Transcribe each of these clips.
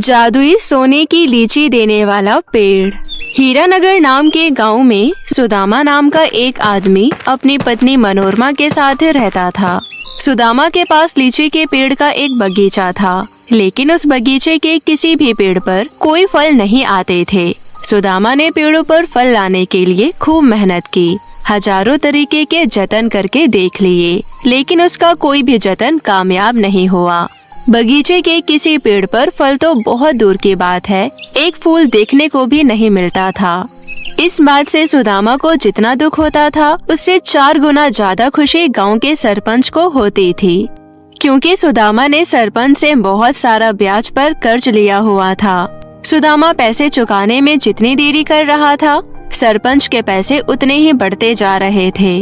जादुई सोने की लीची देने वाला पेड़। हीरानगर नाम के गांव में सुदामा नाम का एक आदमी अपनी पत्नी मनोरमा के साथ रहता था। सुदामा के पास लीची के पेड़ का एक बगीचा था, लेकिन उस बगीचे के किसी भी पेड़ पर कोई फल नहीं आते थे। सुदामा ने पेड़ों पर फल लाने के लिए खूब मेहनत की, हजारों तरीके के जतन करके देख लिए, लेकिन उसका कोई भी जतन कामयाब नहीं हुआ। बगीचे के किसी पेड़ पर फल तो बहुत दूर की बात है, एक फूल देखने को भी नहीं मिलता था। इस बात से सुदामा को जितना दुख होता था, उससे 4 गुना ज्यादा खुशी गांव के सरपंच को होती थी, क्योंकि सुदामा ने सरपंच से बहुत सारा ब्याज पर कर्ज लिया हुआ था। सुदामा पैसे चुकाने में जितनी देरी कर रहा था, सरपंच के पैसे उतने ही बढ़ते जा रहे थे।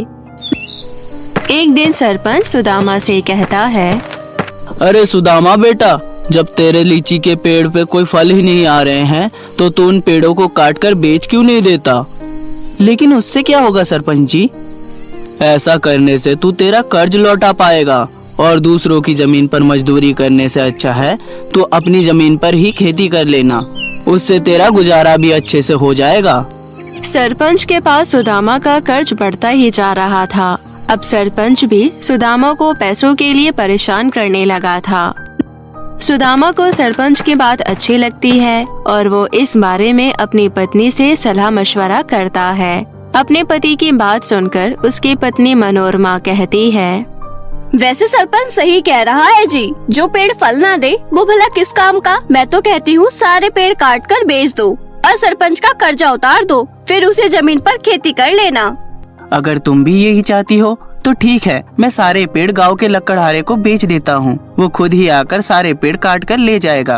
एक दिन सरपंच सुदामा से कहता है, अरे सुदामा बेटा, जब तेरे लीची के पेड़ पे कोई फल ही नहीं आ रहे हैं तो तू उन पेड़ों को काट कर बेच क्यों नहीं देता? लेकिन उससे क्या होगा सरपंच जी? ऐसा करने से तू तेरा कर्ज लौटा पाएगा और दूसरों की जमीन पर मजदूरी करने से अच्छा है तू अपनी जमीन पर ही खेती कर लेना, उससे तेरा गुजारा भी अच्छे से हो जाएगा। सरपंच के पास सुदामा का कर्ज बढ़ता ही जा रहा था। अब सरपंच भी सुदामा को पैसों के लिए परेशान करने लगा था। सुदामा को सरपंच की बात अच्छी लगती है और वो इस बारे में अपनी पत्नी से सलाह मशवरा करता है। अपने पति की बात सुनकर उसकी पत्नी मनोरमा कहती है, वैसे सरपंच सही कह रहा है जी, जो पेड़ फल ना दे वो भला किस काम का। मैं तो कहती हूँ सारे पेड़ काट कर बेच दो और सरपंच का कर्जा उतार दो, फिर उसे जमीन पर खेती कर लेना। अगर तुम भी यही चाहती हो तो ठीक है, मैं सारे पेड़ गांव के लकड़हारे को बेच देता हूँ, वो खुद ही आकर सारे पेड़ काट कर ले जाएगा।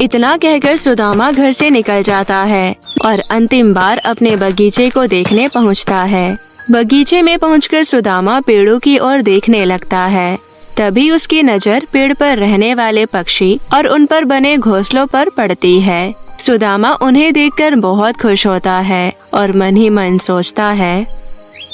इतना कहकर सुदामा घर से निकल जाता है और अंतिम बार अपने बगीचे को देखने पहुँचता है। बगीचे में पहुंचकर सुदामा पेड़ों की ओर देखने लगता है। तभी उसकी नजर पेड़ पर रहने वाले पक्षी और उन पर बने घोंसलों पर पड़ती है। सुदामा उन्हें देखकर बहुत खुश होता है और मन ही मन सोचता है,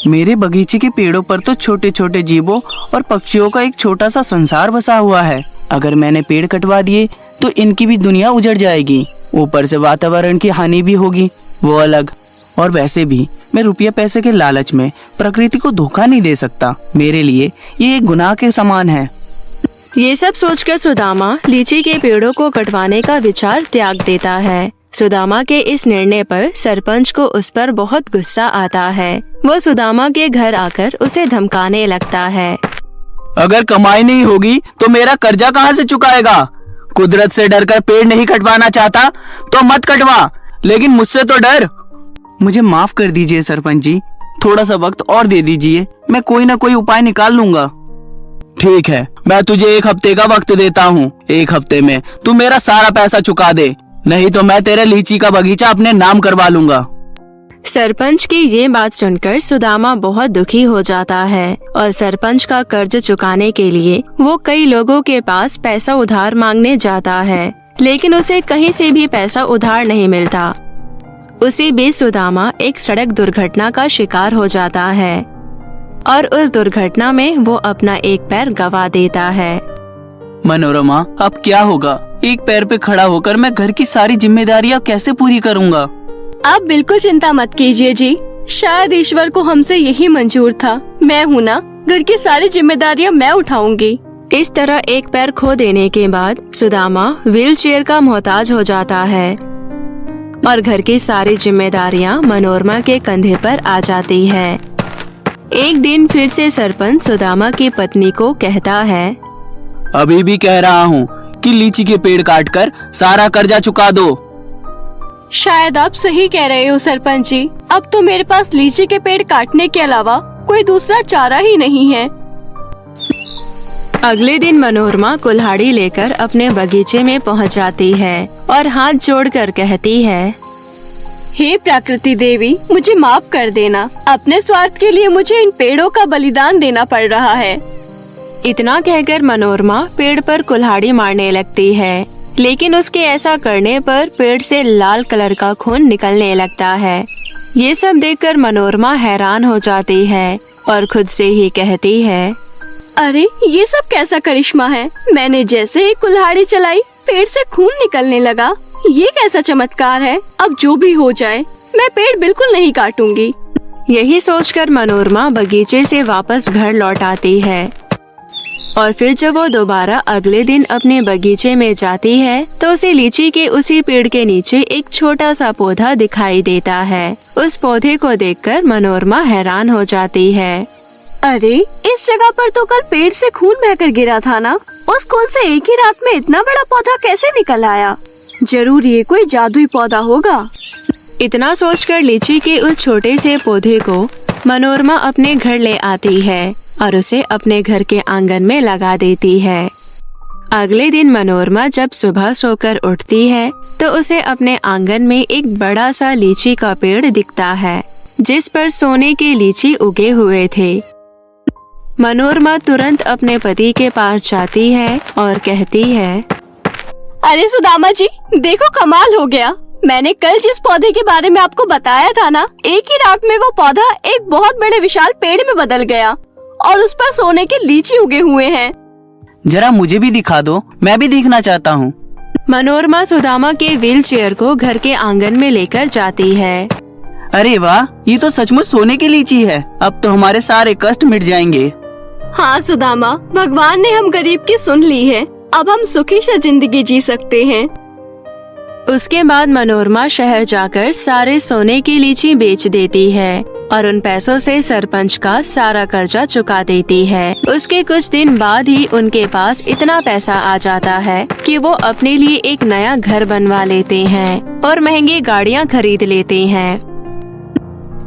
मेरे बगीचे के पेड़ों पर तो छोटे छोटे जीवों और पक्षियों का एक छोटा सा संसार बसा हुआ है। अगर मैंने पेड़ कटवा दिए तो इनकी भी दुनिया उजड़ जाएगी, ऊपर से वातावरण की हानि भी होगी, वो अलग। और वैसे भी मैं रुपये पैसे के लालच में प्रकृति को धोखा नहीं दे सकता, मेरे लिए ये एक गुनाह के समान है। ये सब सोचकर सुदामा लीची के पेड़ों को कटवाने का विचार त्याग देता है। सुदामा के इस निर्णय पर सरपंच को उस पर बहुत गुस्सा आता है। वो सुदामा के घर आकर उसे धमकाने लगता है, अगर कमाई नहीं होगी तो मेरा कर्जा कहाँ से चुकाएगा? कुदरत से डरकर पेड़ नहीं कटवाना चाहता तो मत कटवा, लेकिन मुझसे तो डर। मुझे माफ कर दीजिए सरपंच जी, थोड़ा सा वक्त और दे दीजिए, मैं कोई ना कोई उपाय निकाल लूंगा। ठीक है, मैं तुझे 1 हफ्ते का वक्त देता हूँ। 1 हफ्ते में तू मेरा सारा पैसा चुका दे, नहीं तो मैं तेरे लीची का बगीचा अपने नाम करवा लूंगा। सरपंच की ये बात सुनकर सुदामा बहुत दुखी हो जाता है और सरपंच का कर्ज चुकाने के लिए वो कई लोगों के पास पैसा उधार मांगने जाता है, लेकिन उसे कहीं से भी पैसा उधार नहीं मिलता। उसी बीच सुदामा एक सड़क दुर्घटना का शिकार हो जाता है और उस दुर्घटना में वो अपना एक पैर गंवा देता है। मनोरमा, अब क्या होगा? एक पैर पे खड़ा होकर मैं घर की सारी जिम्मेदारियां कैसे पूरी करूंगा? आप बिल्कुल चिंता मत कीजिए जी, शायद ईश्वर को हमसे यही मंजूर था। मैं हूँ ना, घर की सारी जिम्मेदारियां मैं उठाऊंगी। इस तरह एक पैर खो देने के बाद सुदामा व्हीलचेयर का मोहताज हो जाता है और घर की सारी जिम्मेदारियां मनोरमा के कंधे पर आ जाती है। एक दिन फिर से सरपंच सुदामा की पत्नी को कहता है, अभी भी कह रहा हूँ कि लीची के पेड़ काटकर सारा कर्जा चुका दो। शायद आप सही कह रहे हो सरपंच जी, अब तो मेरे पास लीची के पेड़ काटने के अलावा कोई दूसरा चारा ही नहीं है। अगले दिन मनोरमा कुल्हाड़ी लेकर अपने बगीचे में पहुंच जाती है और हाथ जोड़कर कहती है, हे प्रकृति देवी, मुझे माफ कर देना, अपने स्वार्थ के लिए मुझे इन पेड़ों का बलिदान देना पड़ रहा है। इतना कहकर मनोरमा पेड़ पर कुल्हाड़ी मारने लगती है, लेकिन उसके ऐसा करने पर पेड़ से लाल कलर का खून निकलने लगता है। ये सब देखकर मनोरमा हैरान हो जाती है और खुद से ही कहती है, अरे ये सब कैसा करिश्मा है? मैंने जैसे ही कुल्हाड़ी चलाई पेड़ से खून निकलने लगा। ये कैसा चमत्कार है? अब जो भी हो जाए मैं पेड़ बिल्कुल नहीं काटूंगी। यही सोचकर मनोरमा बगीचे से वापस घर लौट आती है और फिर जब वो दोबारा अगले दिन अपने बगीचे में जाती है तो उसे लीची के उसी पेड़ के नीचे एक छोटा सा पौधा दिखाई देता है। उस पौधे को देखकर मनोरमा हैरान हो जाती है। अरे इस जगह पर तो कल पेड़ से खून बहकर गिरा था ना? उस खून से एक ही रात में इतना बड़ा पौधा कैसे निकल आया? जरूर ये कोई जादुई पौधा होगा। इतना सोचकर लीची के उस छोटे से पौधे को मनोरमा अपने घर ले आती है और उसे अपने घर के आंगन में लगा देती है। अगले दिन मनोरमा जब सुबह सोकर उठती है तो उसे अपने आंगन में एक बड़ा सा लीची का पेड़ दिखता है जिस पर सोने के लीची उगे हुए थे। मनोरमा तुरंत अपने पति के पास जाती है और कहती है, अरे सुदामा जी, देखो कमाल हो गया। मैंने कल जिस पौधे के बारे में आपको बताया था ना, एक ही रात में वो पौधा एक बहुत बड़े विशाल पेड़ में बदल गया और उस पर सोने के लीची उगे हुए हैं। जरा मुझे भी दिखा दो, मैं भी देखना चाहता हूँ। मनोरमा सुदामा के व्हील चेयर को घर के आंगन में लेकर जाती है। अरे वाह, ये तो सचमुच सोने की लीची है। अब तो हमारे सारे कष्ट मिट जाएंगे। हाँ सुदामा, भगवान ने हम गरीब की सुन ली है। अब हम सुखी से जिंदगी जी सकते हैं। उसके बाद मनोरमा शहर जाकर सारे सोने की लीची बेच देती है और उन पैसों से सरपंच का सारा कर्जा चुका देती है। उसके कुछ दिन बाद ही उनके पास इतना पैसा आ जाता है कि वो अपने लिए एक नया घर बनवा लेते हैं और महंगी गाड़ियाँ खरीद लेते हैं।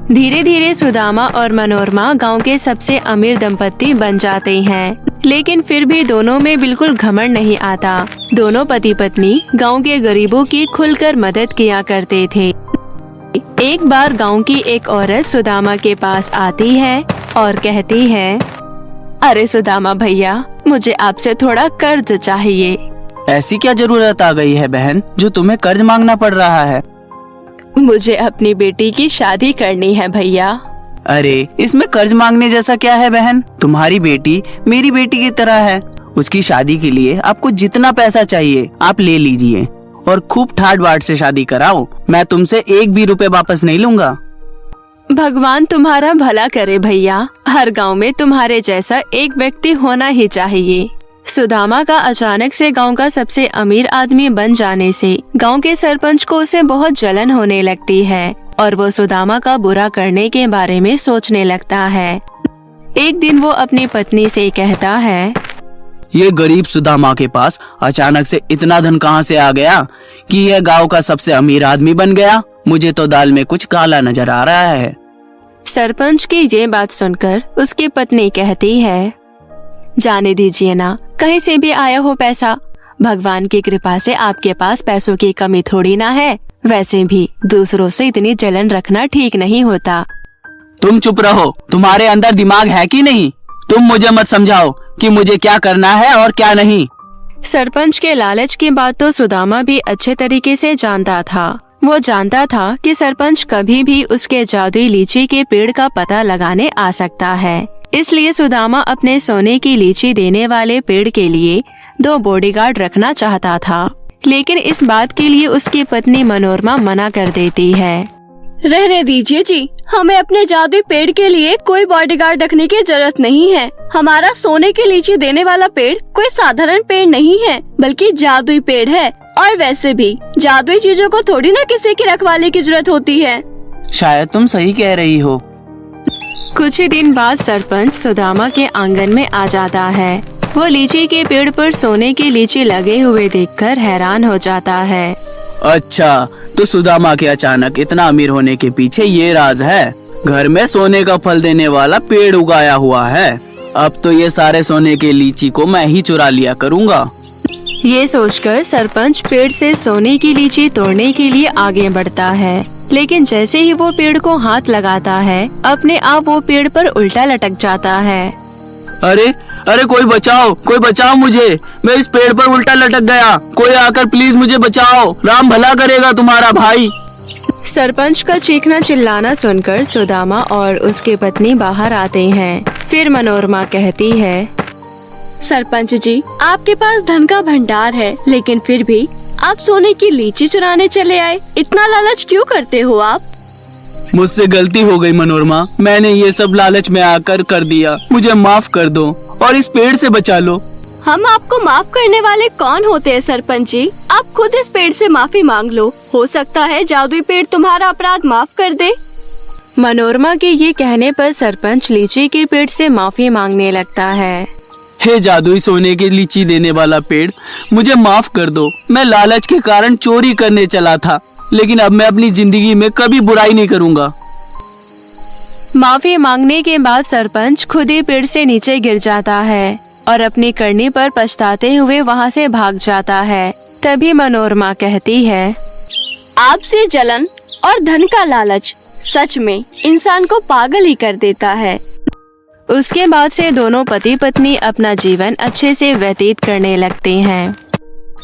धीरे धीरे सुदामा और मनोरमा गांव के सबसे अमीर दंपत्ति बन जाते हैं, लेकिन फिर भी दोनों में बिल्कुल घमंड नहीं आता। दोनों पति पत्नी गांव के गरीबों की खुलकर मदद किया करते थे। एक बार गांव की एक औरत सुदामा के पास आती है और कहती है, अरे सुदामा भैया, मुझे आपसे थोड़ा कर्ज चाहिए। ऐसी क्या जरूरत आ गई है बहन जो तुम्हें कर्ज मांगना पड़ रहा है? मुझे अपनी बेटी की शादी करनी है भैया। अरे इसमें कर्ज मांगने जैसा क्या है बहन? तुम्हारी बेटी मेरी बेटी की तरह है। उसकी शादी के लिए आपको जितना पैसा चाहिए आप ले लीजिए और खूब ठाट बाट से शादी कराओ। मैं तुमसे एक भी रुपए वापस नहीं लूंगा। भगवान तुम्हारा भला करे भैया। हर गांव में तुम्हारे जैसा एक व्यक्ति होना ही चाहिए। सुदामा का अचानक से गांव का सबसे अमीर आदमी बन जाने से गांव के सरपंच को उसे बहुत जलन होने लगती है और वो सुदामा का बुरा करने के बारे में सोचने लगता है। एक दिन वो अपनी पत्नी से कहता है, ये गरीब सुदामा के पास अचानक से इतना धन कहाँ से आ गया कि यह गांव का सबसे अमीर आदमी बन गया? मुझे तो दाल में कुछ काला नजर आ रहा है। सरपंच की ये बात सुनकर उसकी पत्नी कहती है, जाने दीजिए ना, कहीं से भी आया हो पैसा। भगवान की कृपा से आपके पास पैसों की कमी थोड़ी ना है। वैसे भी दूसरों से इतनी जलन रखना ठीक नहीं होता। तुम चुप रहो, तुम्हारे अंदर दिमाग है कि नहीं? तुम मुझे मत समझाओ कि मुझे क्या करना है और क्या नहीं। सरपंच के लालच की बात तो सुदामा भी अच्छे तरीके से जानता था। वो जानता था कि सरपंच कभी भी उसके जादुई लीची के पेड़ का पता लगाने आ सकता है। इसलिए सुदामा अपने सोने की लीची देने वाले पेड़ के लिए 2 बॉडीगार्ड रखना चाहता था, लेकिन इस बात के लिए उसकी पत्नी मनोरमा मना कर देती है। रहने दीजिए जी, हमें अपने जादुई पेड़ के लिए कोई बॉडीगार्ड रखने की जरूरत नहीं है। हमारा सोने की लीची देने वाला पेड़ कोई साधारण पेड़ नहीं है, बल्कि जादुई पेड़ है। और वैसे भी जादुई चीजों को थोड़ी ना किसी की रखवाली की जरूरत होती है। शायद तुम सही कह रही हो। कुछ ही दिन बाद सरपंच सुदामा के आंगन में आ जाता है। वो लीची के पेड़ पर सोने की लीची लगे हुए देखकर हैरान हो जाता है। अच्छा, तो सुदामा के अचानक इतना अमीर होने के पीछे ये राज है। घर में सोने का फल देने वाला पेड़ उगाया हुआ है। अब तो ये सारे सोने के लीची को मैं ही चुरा लिया करूँगा। ये सोचकर सरपंच पेड़ से सोने की लीची तोड़ने के लिए आगे बढ़ता है, लेकिन जैसे ही वो पेड़ को हाथ लगाता है, अपने आप वो पेड़ पर उल्टा लटक जाता है। अरे अरे कोई बचाओ मुझे, मैं इस पेड़ पर उल्टा लटक गया। कोई आकर प्लीज मुझे बचाओ, राम भला करेगा तुम्हारा भाई। सरपंच का चीखना चिल्लाना सुनकर सुदामा और उसकी पत्नी बाहर आते हैं। फिर मनोरमा कहती है, सरपंच जी, आपके पास धन का भंडार है, लेकिन फिर भी आप सोने की लीची चुराने चले आए। इतना लालच क्यों करते हो आप? मुझसे गलती हो गई मनोरमा, मैंने ये सब लालच में आकर कर दिया। मुझे माफ कर दो और इस पेड़ से बचा लो। हम आपको माफ करने वाले कौन होते हैं सरपंच जी? आप खुद इस पेड़ से माफी मांग लो, हो सकता है जादुई पेड़ तुम्हारा अपराध माफ कर दे। मनोरमा के ये कहने पर सरपंच लीची के पेड़ से माफी मांगने लगता है। हे जादुई सोने की लीची देने वाला पेड़, मुझे माफ कर दो। मैं लालच के कारण चोरी करने चला था, लेकिन अब मैं अपनी जिंदगी में कभी बुराई नहीं करूँगा। माफी मांगने के बाद सरपंच खुद ही पेड़ से नीचे गिर जाता है और अपनी करनी पर पछताते हुए वहाँ से भाग जाता है। तभी मनोरमा कहती है, आपसे जलन और धन का लालच सच में इंसान को पागल ही कर देता है। उसके बाद से दोनों पति पत्नी अपना जीवन अच्छे से व्यतीत करने लगते हैं।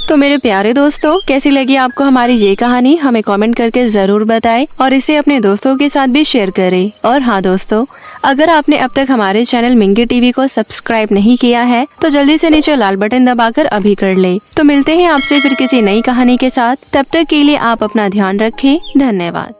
तो मेरे प्यारे दोस्तों, कैसी लगी आपको हमारी ये कहानी? हमें कमेंट करके जरूर बताएं और इसे अपने दोस्तों के साथ भी शेयर करें। और हाँ दोस्तों, अगर आपने अब तक हमारे चैनल मिंगी टीवी को सब्सक्राइब नहीं किया है तो जल्दी से नीचे लाल बटन दबाकर अभी कर ले। तो मिलते हैं आपसे फिर किसी नई कहानी के साथ। तब तक के लिए आप अपना ध्यान रखें। धन्यवाद।